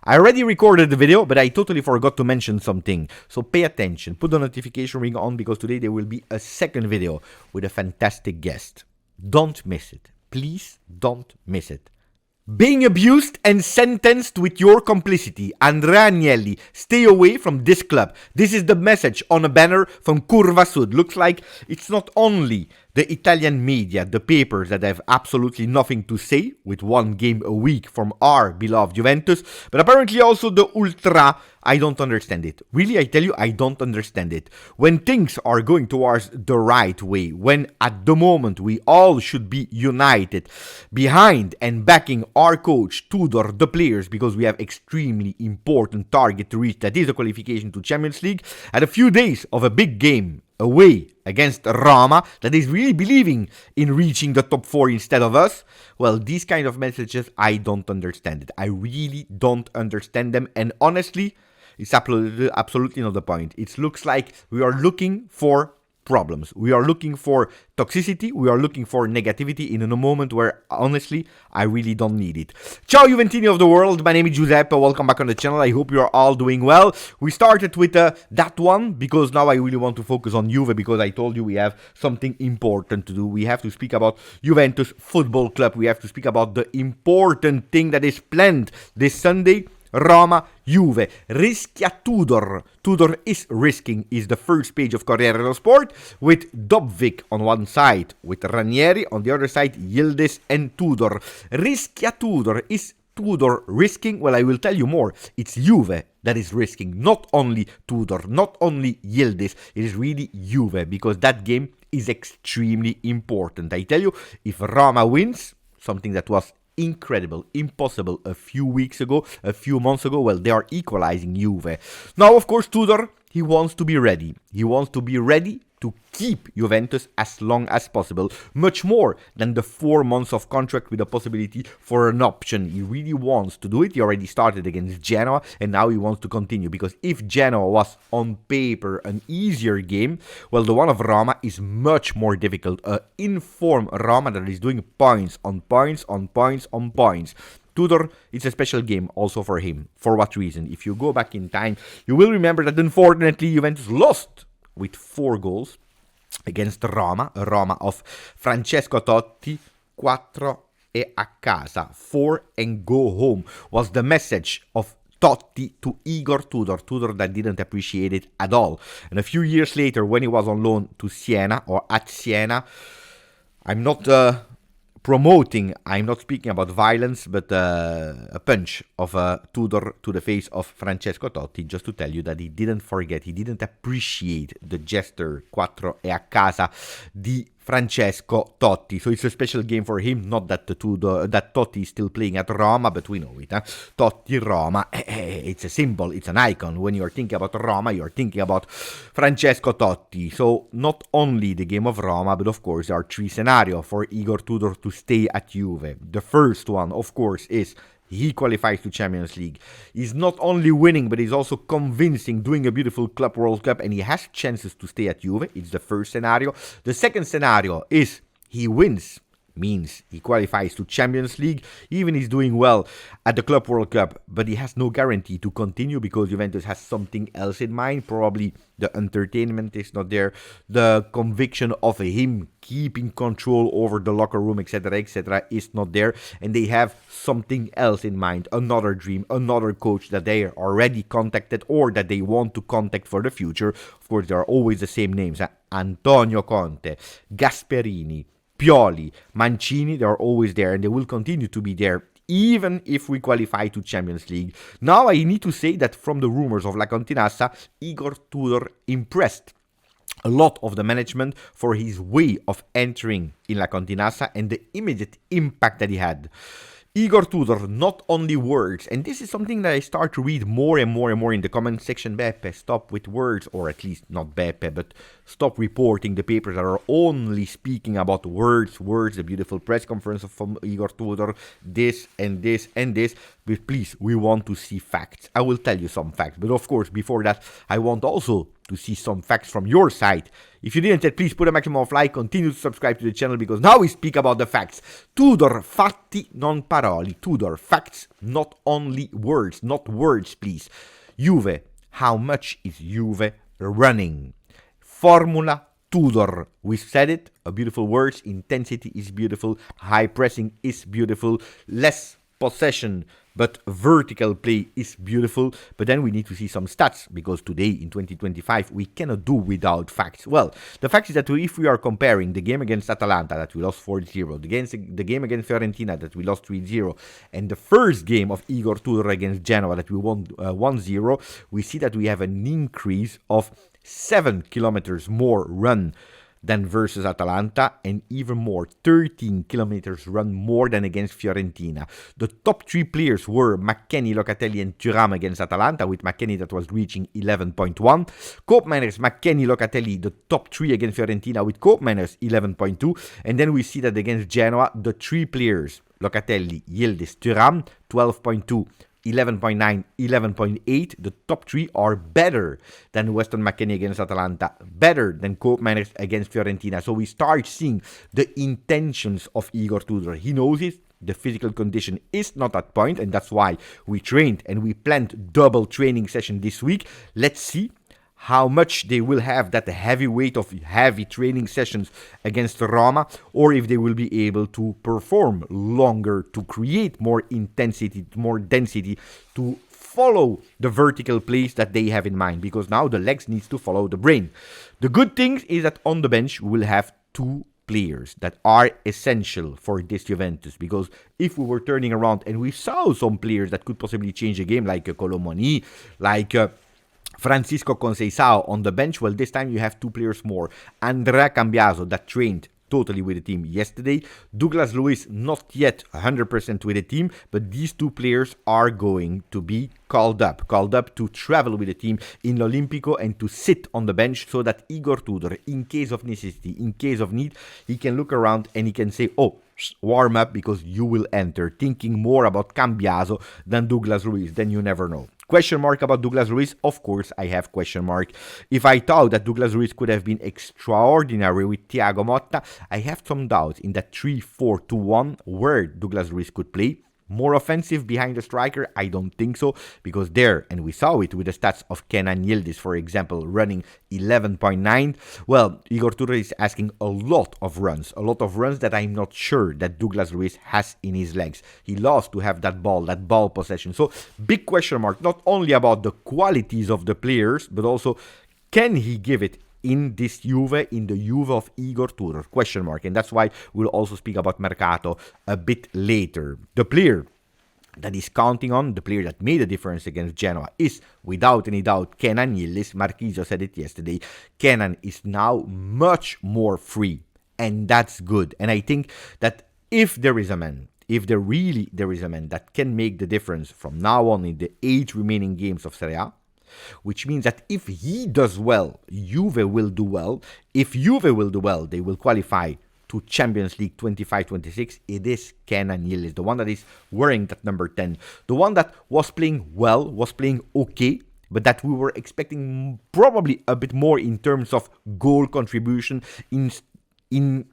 I already recorded the video, but I totally forgot to mention something. So pay attention, put the notification ring on because today there will be a second video with a fantastic guest. Don't miss it. Please don't miss it. Being abused and sentenced with your complicity. Andrea Agnelli, stay away from this club. This is the message on a banner from Curva Sud. Looks like it's not only the Italian media, the papers that have absolutely nothing to say with one game a week from our beloved Juventus, but apparently also the Ultra. I don't understand it. Really, I tell you, I don't understand it. When things are going towards the right way, when at the moment we all should be united behind and backing our coach, Tudor, the players, because we have extremely important target to reach, that is the qualification to Champions League, at a few days of a big game away against Roma that is really believing in reaching the top 4 instead of us. Well, these kind of messages, I don't understand it. I really don't understand them, and honestly, it's absolutely not the point. It looks like we are looking for problems. We are looking for toxicity. We are looking for negativity in a moment where, honestly, I really don't need it. Ciao Juventini of the world. My name is Giuseppe. Welcome back on the channel. I hope you are all doing well. We started with that one because now I really want to focus on Juve because I told you we have something important to do. We have to speak about Juventus Football Club. We have to speak about the important thing that is planned this Sunday. Roma, Juve, rischia Tudor. Tudor is risking, is the first page of Corriere dello Sport, with Dobvik on one side, with Ranieri on the other side, Yildiz and Tudor. Rischia Tudor. Is Tudor risking? Well, I will tell you more. It's Juve that is risking, not only Tudor, not only Yildiz. It is really Juve, because that game is extremely important. I tell you, if Roma wins, something that was incredible, impossible a few weeks ago, a few months ago, well, they are equalizing Juve. Now, of course, Tudor, he wants to be ready. He wants to be ready to keep Juventus as long as possible, much more than the 4 months of contract with a possibility for an option. He really wants to do it. He already started against Genoa, and now he wants to continue, because if Genoa was on paper an easier game, well, the one of Roma is much more difficult. Informed Roma that is doing points on points on points on points. Tudor, it's a special game also for him. For what reason? If you go back in time, you will remember that unfortunately Juventus lost with 4 goals against Roma, a Roma of Francesco Totti. 4 e a casa, 4 and go home, was the message of Totti to Igor Tudor. Tudor that didn't appreciate it at all. And a few years later, when he was on loan to Siena, or at Siena, I'm not promoting, I'm not speaking about violence, but a punch of Tudor to the face of Francesco Totti, just to tell you that he didn't forget, he didn't appreciate the gesture 4 e a casa di Francesco Totti. So it's a special game for him, not that that Totti is still playing at Roma, but we know it. Totti Roma, it's a symbol, it's an icon. When you're thinking about Roma, you're thinking about Francesco Totti. So not only the game of Roma, but of course there are 3 scenarios for Igor Tudor to stay at Juve. The first one, of course, is he qualifies to Champions League. He's not only winning, but he's also convincing, doing a beautiful Club World Cup, and he has chances to stay at Juve. It's the first scenario. The second scenario is he wins, means he qualifies to Champions League, even he's doing well at the Club World Cup, but he has no guarantee to continue because Juventus has something else in mind. Probably the entertainment is not there, the conviction of him keeping control over the locker room, etc., is not there, and they have something else in mind, another dream, another coach that they are already contacted or that they want to contact for the future. Of course, there are always the same names, Antonio Conte, Gasperini, Pioli, Mancini. They are always there, and they will continue to be there even if we qualify to Champions League. Now, I need to say that from the rumors of La Continassa, Igor Tudor impressed a lot of the management for his way of entering in La Continassa and the immediate impact that he had. Igor Tudor, not only words, and this is something that I start to read more and more and more in the comment section. Beppe, stop with words, or at least not Beppe, but stop reporting the papers that are only speaking about words, the beautiful press conference from Igor Tudor, this and this and this. But please, we want to see facts. I will tell you some facts, but of course, before that, I want also to see some facts from your side. If you didn't yet, please put a maximum of like, continue to subscribe to the channel, because now we speak about the facts. Tudor, fatti non parole. Tudor, facts, not only words. Not words, please. Juve, how much is Juve running? Formula Tudor. We said it, a beautiful words. Intensity is beautiful. High pressing is beautiful. Less possession, but vertical play is beautiful. But then we need to see some stats, because today in 2025 we cannot do without facts. Well, the fact is that if we are comparing the game against Atalanta that we lost 4-0, the game against Fiorentina that we lost 3-0, and the first game of Igor Tudor against Genoa that we won 1-0, we see that we have an increase of 7 kilometers more run than versus Atalanta, and even more, 13 kilometers run more than against Fiorentina. The top 3 players were McKennie, Locatelli and Thuram against Atalanta, with McKennie that was reaching 11.1. Koopmeiners, McKennie, Locatelli, the top 3 against Fiorentina, with Koopmeiners 11.2. And then we see that against Genoa, the 3 players, Locatelli, Yildiz, Thuram, 12.2. 11.9, 11.8, the top 3 are better than Weston McKennie against Atalanta, better than Koopmeiners against Fiorentina. So we start seeing the intentions of Igor Tudor. He knows it. The physical condition is not at point, and that's why we trained and we planned double training session this week. Let's see how much they will have that heavy weight of heavy training sessions against Roma, or if they will be able to perform longer, to create more intensity, more density, to follow the vertical plays that they have in mind, because now the legs needs to follow the brain. The good thing is that on the bench we will have 2 players that are essential for this Juventus, because if we were turning around and we saw some players that could possibly change the game, like Colomoni, like Francisco Conceicao on the bench, well, this time you have 2 players more. Andrea Cambiaso, that trained totally with the team yesterday. Douglas Luiz, not yet 100% with the team, but these 2 players are going to be called up to travel with the team in L'Olimpico and to sit on the bench, so that Igor Tudor, in case of necessity, in case of need, he can look around and he can say, oh, warm up, because you will enter, thinking more about Cambiaso than Douglas Luiz. Then you never know. Question mark about Douglas Luiz? Of course, I have question mark. If I thought that Douglas Luiz could have been extraordinary with Thiago Motta, I have some doubts in that 3-4-2-1 where Douglas Luiz could play. More offensive behind the striker? I don't think so, because there, and we saw it with the stats of Kenan Yildiz, for example, running 11.9. Well, Igor Tudor is asking a lot of runs that I'm not sure that Douglas Luiz has in his legs. He loves to have that ball possession. So, big question mark, not only about the qualities of the players, but also, can he give it in this Juve, in the Juve of Igor Tudor? Question mark. And that's why we'll also speak about Mercato a bit later. The player that is counting on, the player that made a difference against Genoa, is without any doubt Kenan Yildiz. Marquisio said it yesterday. Kenan is now much more free, and that's good. And I think that if there is a man, if there is a man that can make the difference from now on in the 8 remaining games of Serie A, which means that if he does well, Juve will do well. If Juve will do well, they will qualify to Champions League 25-26. It is Kenan Yildiz, the one that is wearing that number 10. The one that was playing well, was playing okay, but that we were expecting probably a bit more in terms of goal contribution, in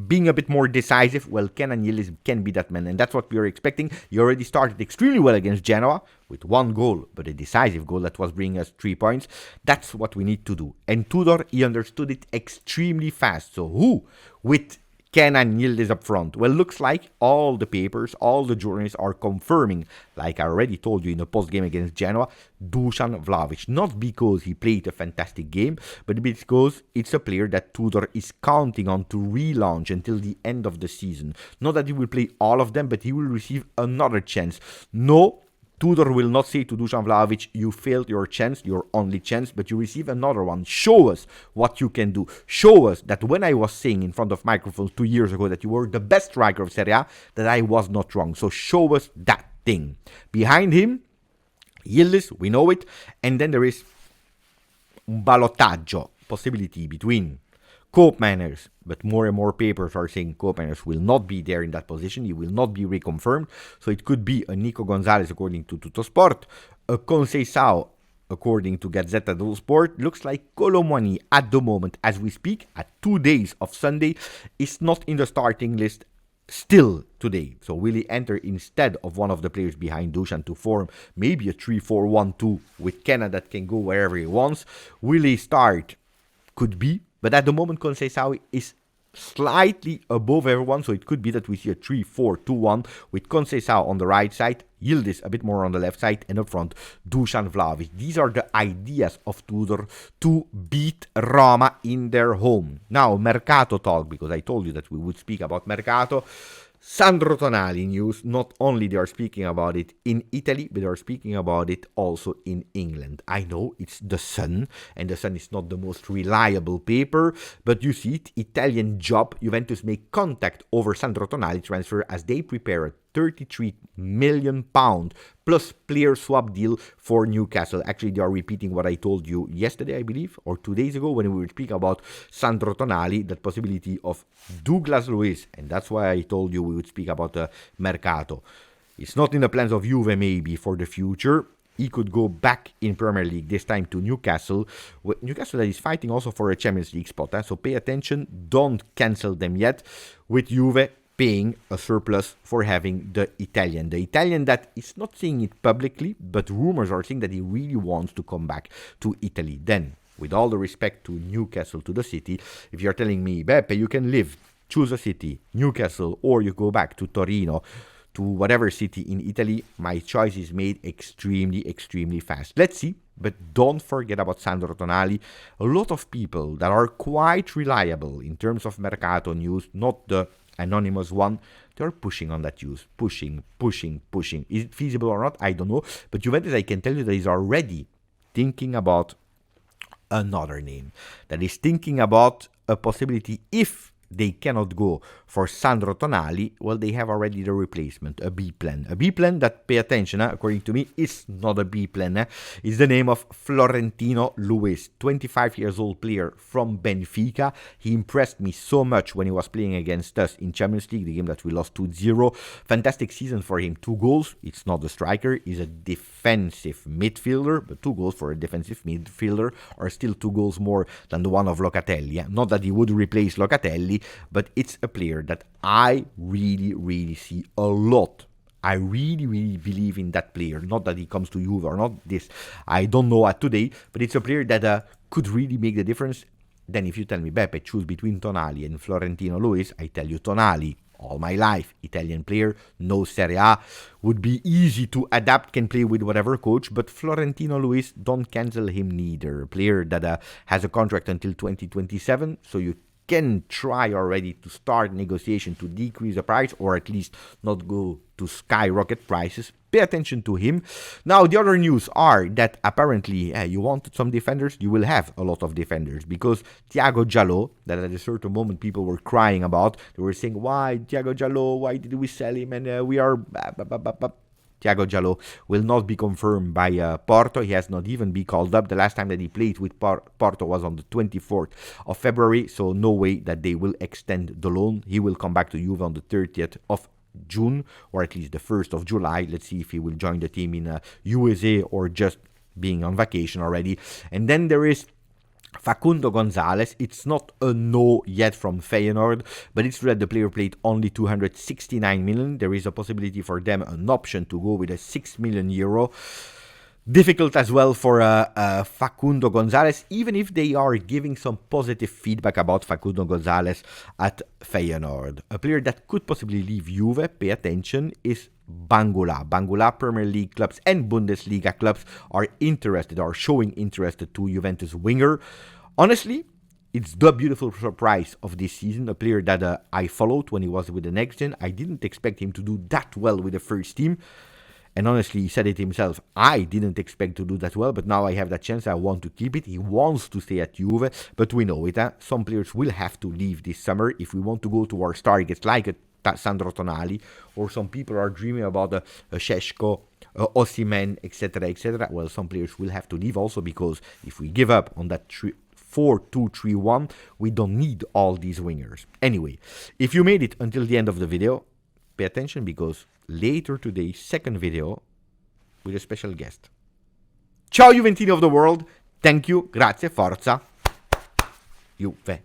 being a bit more decisive. Well, Kenan Yildiz can be that man, and that's what we are expecting. He already started extremely well against Genoa with 1 goal, but a decisive goal that was bringing us 3 points. That's what we need to do. And Tudor, he understood it extremely fast. So who with Kenan Yildiz up front? Well, looks like all the papers, all the journalists are confirming, like I already told you in the post-game against Genoa, Dusan Vlahovic. Not because he played a fantastic game, but because it's a player that Tudor is counting on to relaunch until the end of the season. Not that he will play all of them, but he will receive another chance. No, Tudor will not say to Dusan Vlahovic, you failed your chance, your only chance, but you receive another one. Show us what you can do. Show us that when I was saying in front of microphones 2 years ago that you were the best striker of Serie A, that I was not wrong. So show us that thing. Behind him, Yildiz, we know it, and then there is un ballottaggio possibility between Koopmeiners, but more and more papers are saying Koopmeiners will not be there in that position. He will not be reconfirmed. So it could be a Nico Gonzalez according to Tuttosport, a Conceicao according to Gazzetta dello Sport, looks like Kolo Muani at the moment, as we speak, at 2 days of Sunday, is not in the starting list still today. So will he enter instead of one of the players behind Dusan to form maybe a 3-4-1-2 with Kenna that can go wherever he wants? Will he start? Could be. But at the moment, Conceicao is slightly above everyone, so it could be that we see a 3-4-2-1 with Conceicao on the right side, Yildiz a bit more on the left side, and up front Dusan Vlahovic. These are the ideas of Tudor to beat Roma in their home. Now, Mercato talk, because I told you that we would speak about Mercato. Sandro Tonali news, not only they are speaking about it in Italy, but they are speaking about it also in England. I know it's The Sun, and The Sun is not the most reliable paper, but you see it, Italian job, Juventus make contact over Sandro Tonali transfer as they prepare a £33 million plus player swap deal for Newcastle. Actually, they are repeating what I told you yesterday, I believe, or 2 days ago when we were speaking about Sandro Tonali, that possibility of Douglas Luiz, and that's why I told you we would speak about Mercato. It's not in the plans of Juve maybe for the future. He could go back in Premier League, this time to Newcastle. Newcastle that is fighting also for a Champions League spot. So pay attention, don't cancel them yet. With Juve paying a surplus for having the Italian. The Italian that is not saying it publicly, but rumors are saying that he really wants to come back to Italy. Then, with all the respect to Newcastle, to the city, if you're telling me, Beppe, you can live, choose a city, Newcastle, or you go back to Torino, to whatever city in Italy, my choice is made extremely fast. Let's see, but don't forget about Sandro Tonali. A lot of people that are quite reliable in terms of Mercato news, not the anonymous one, they're pushing on that news. Pushing. Is it feasible or not? I don't know. But Juventus, I can tell you that is already thinking about another name. That is thinking about a possibility if they cannot go for Sandro Tonali, well, they have already the replacement, a B plan. A B plan that, pay attention, according to me, is not a B plan. Is the name of Florentino Luis, 25 years old player from Benfica. He impressed me so much when he was playing against us in Champions League, the game that we lost 2-0. Fantastic season for him. 2 goals. It's not a striker. He's a defensive midfielder, but 2 goals for a defensive midfielder are still 2 goals more than the one of Locatelli. Not that he would replace Locatelli, but it's a player that I really see a lot. I really believe in that player. Not that he comes to Juve or not, this I don't know at today, but it's a player that could really make the difference. Then if you tell me, Beppe, choose between Tonali and Florentino Luis, I tell you Tonali. All my life, Italian player, no Serie A, would be easy to adapt, can play with whatever coach, but Florentino Luis, don't cancel him neither. A player that has a contract until 2027, so you can try already to start negotiation to decrease the price, or at least not go to skyrocket prices. Pay attention to him. Now, the other news are that apparently you wanted some defenders, you will have a lot of defenders, because Thiago Giallo, that at a certain moment people were crying about, they were saying, why Thiago Giallo, why did we sell him, and we are... Thiago Giallo will not be confirmed by Porto. He has not even been called up. The last time that he played with Porto was on the 24th of February, so no way that they will extend the loan. He will come back to Juve on the 30th of June, or at least the 1st of July. Let's see if he will join the team in USA or just being on vacation already. And then there is Facundo Gonzalez. It's not a no yet from Feyenoord, but it's true that the player played only 269 million. There is a possibility for them, an option to go with a 6 million euro. Difficult as well for Facundo Gonzalez, even if they are giving some positive feedback about Facundo Gonzalez at Feyenoord. A player that could possibly leave Juve, pay attention, is Bangula. Bangula Premier League clubs and Bundesliga clubs are showing interest to Juventus winger. Honestly, it's the beautiful surprise of this season. A player that I followed when he was with the Next Gen. I didn't expect him to do that well with the first team. And honestly, he said it himself, I didn't expect to do that well, but now I have that chance, I want to keep it. He wants to stay at Juve, but we know it. Some players will have to leave this summer if we want to go to our targets like Sandro Tonali, or some people are dreaming about a Šeško, Osimhen, etc. Well, some players will have to leave also, because if we give up on that 4-2-3-1, we don't need all these wingers. Anyway, if you made it until the end of the video, pay attention, because later today, second video with a special guest. Ciao Juventini of the world. Thank you. Grazie. Forza. Juve.